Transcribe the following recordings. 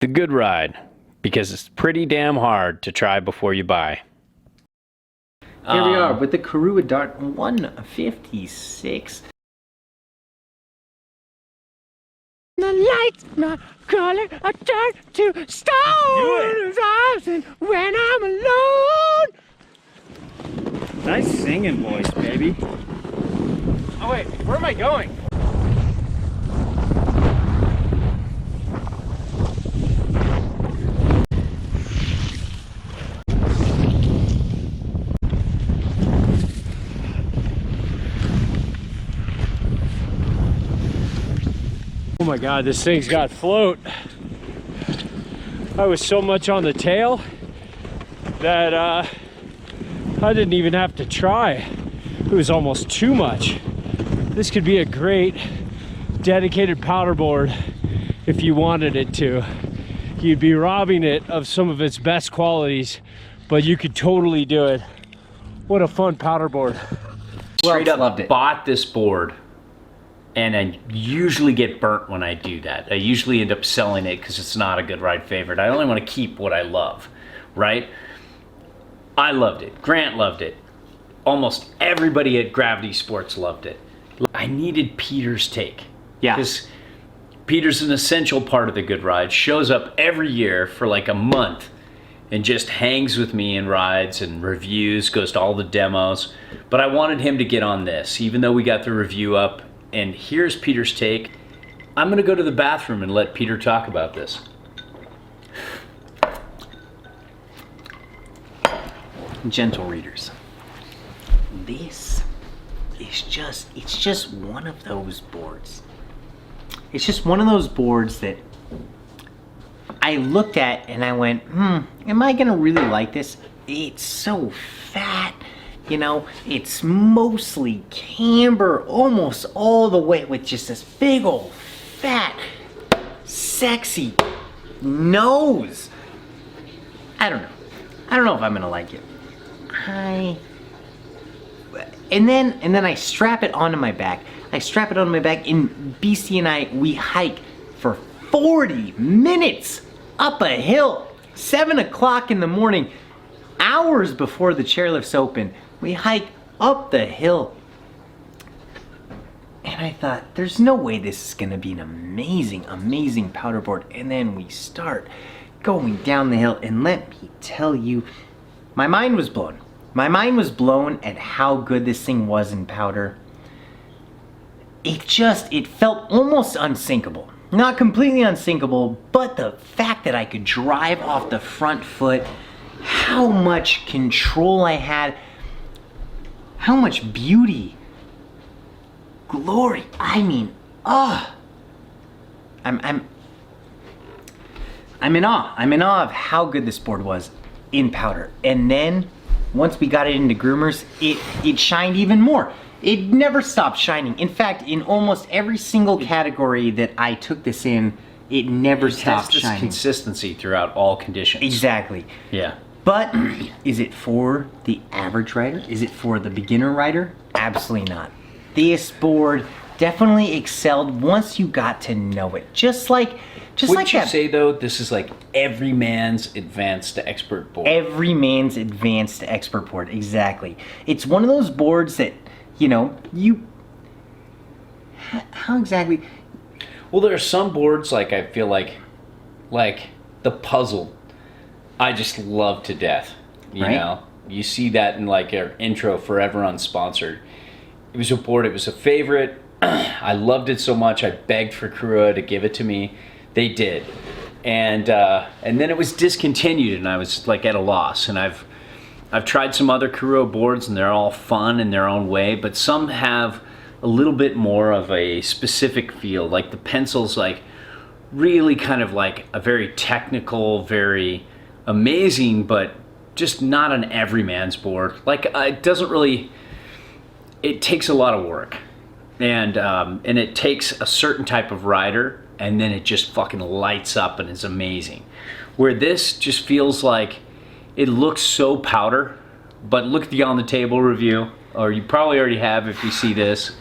The good ride, because it's pretty damn hard to try before you buy. Here we are with the Korua Dart 156. The lights not color are turned to stone. When I'm alone. Nice singing voice, baby. Oh wait, where am I going? Oh my God, this thing's got float. I was so much on the tail that I didn't even have to try. It was almost too much. This could be a great dedicated powder board if you wanted it to. You'd be robbing it of some of its best qualities, but you could totally do it. What a fun powder board. Straight up loved it. Bought this board, and I usually get burnt when I do that. I usually end up selling it because it's not a good ride favorite. I only want to keep what I love, right? I loved it. Grant loved it. Almost everybody at Gravity Sports loved it. I needed Peter's take. Yeah. Because Peter's an essential part of the good ride. Shows up every year for like a month and just hangs with me in rides and reviews, goes to all the demos. But I wanted him to get on this, even though we got the review up. And here's Peter's take. I'm gonna go to the bathroom and let Peter talk about this. Gentle readers, this is it's just one of those boards. It's just one of those boards that I looked at and I went, am I gonna really like this? It's so fat, you know, it's mostly camber almost all the way with just this big old fat, sexy nose. I don't know if I'm gonna like it. And then I strap it onto my back. And Beastie and I, we hike for 40 minutes up a hill, 7 o'clock in the morning, hours before the chairlifts open. We hike up the hill. And I thought, there's no way this is gonna be an amazing, amazing powder board. And then we start going down the hill, and let me tell you, my mind was blown. My mind was blown at how good this thing was in powder. It felt almost unsinkable. Not completely unsinkable, but the fact that I could drive off the front foot, how much control I had, how much beauty, glory, I mean, I'm in awe. I'm in awe of how good this board was in powder. And then once we got it into groomers, it shined even more. It never stopped shining. In fact, in almost every single category that I took this in, it never stopped shining. Consistency throughout all conditions. Exactly. Yeah. But is it for the average rider? Is it for the beginner rider? Absolutely not. This board definitely excelled once you got to know it. Wouldn't you say though, this is like every man's advanced to expert board? Every man's advanced to expert board, exactly. It's one of those boards that, you know, how exactly? Well, there are some boards, like I feel like the puzzle, I just love to death. You know, you see that in like our intro, Forever Unsponsored. It was a board, it was a favorite. I loved it so much, I begged for Korua to give it to me. They did. And then it was discontinued and I was like at a loss. And I've tried some other Korua boards and they're all fun in their own way, but some have a little bit more of a specific feel. Like the pencil's like really kind of like a very technical, very amazing, but just not an everyman's board. Like it doesn't really, it takes a lot of work. And it takes a certain type of rider, and then it just fucking lights up and is amazing. Where this just feels like it looks so powder, but look at the On the Table review, or you probably already have if you see this.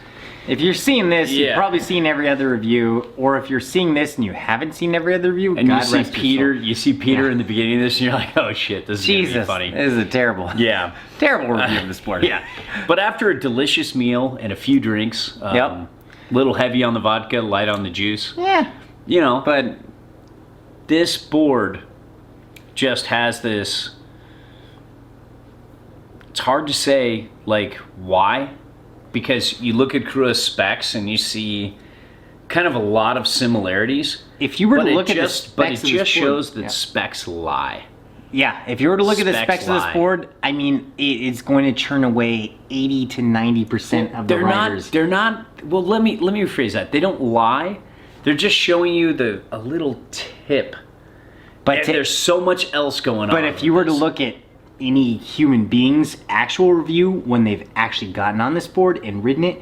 If you're seeing this, you've Yeah. probably seen every other review, or if you're seeing this and you haven't seen every other review, And God you see rest your Peter, soul. you see Peter Yeah. in the beginning of this, and you're like, oh shit, this is gonna be Jesus, funny. this is a terrible, Yeah. terrible review of the sport. Yeah. But after a delicious meal and a few drinks, Yep. little heavy on the vodka, light on the juice, Yeah, you know, but this board just has this. It's hard to say, like, why, because you look at Korua's specs and you see kind of a lot of similarities. if you were to But look it at the just, but it specs of this just board- shows that yeah. specs lie. Yeah, if you were to look at the Specs specs of this lie. board, I mean, it's going to churn away 80 to 90% of the They're riders. not. They're not. Well, let me rephrase that. They don't lie. They're just showing you a little tip. but And to- there's so much else going on. But if you were to with this. look at any human being's actual review when they've actually gotten on this board and ridden it,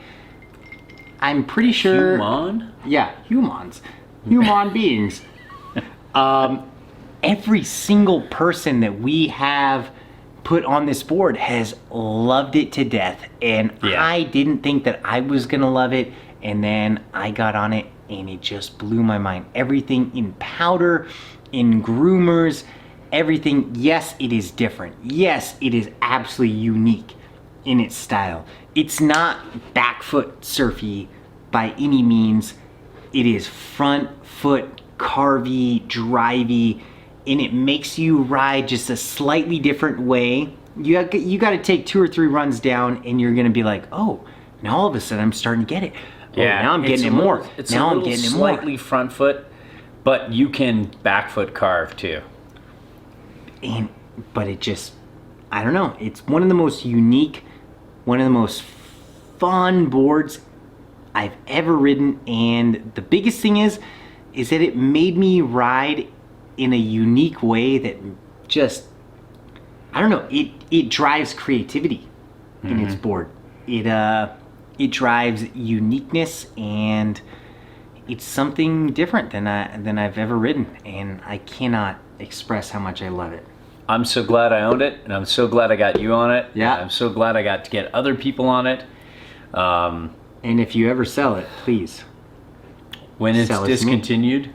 I'm pretty sure. Human? Yeah, humans. Human beings. Every single person that we have put on this board has loved it to death. And Yeah. I didn't think that I was going to love it. And then I got on it and it just blew my mind. Everything in powder, in groomers, everything. Yes, it is different. Yes, it is absolutely unique in its style. It's not back foot surfy by any means. It is front foot carvy, drivey, and it makes you ride just a slightly different way. You got to take 2 or 3 runs down, and you're gonna be like, oh, now all of a sudden I'm starting to get it. Oh, now I'm getting it more. It's Now a I'm little getting it more. slightly front foot, but you can back foot carve too. But it just, I don't know. It's one of the most unique, one of the most fun boards I've ever ridden, and the biggest thing is that it made me ride in a unique way that just, I don't know. It drives creativity in its board. It drives uniqueness, and it's something different than I've ever ridden, and I cannot express how much I love it. I'm so glad I owned it, and I'm so glad I got you on it. Yeah. I'm so glad I got to get other people on it. And if you ever sell it, please. When it's Sell it to me. discontinued,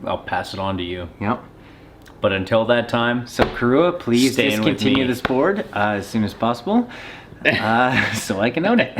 I'll pass it on to you. Yep. But until that time, So Korua, please Staying with discontinue me. this board as soon as possible, so I can own it.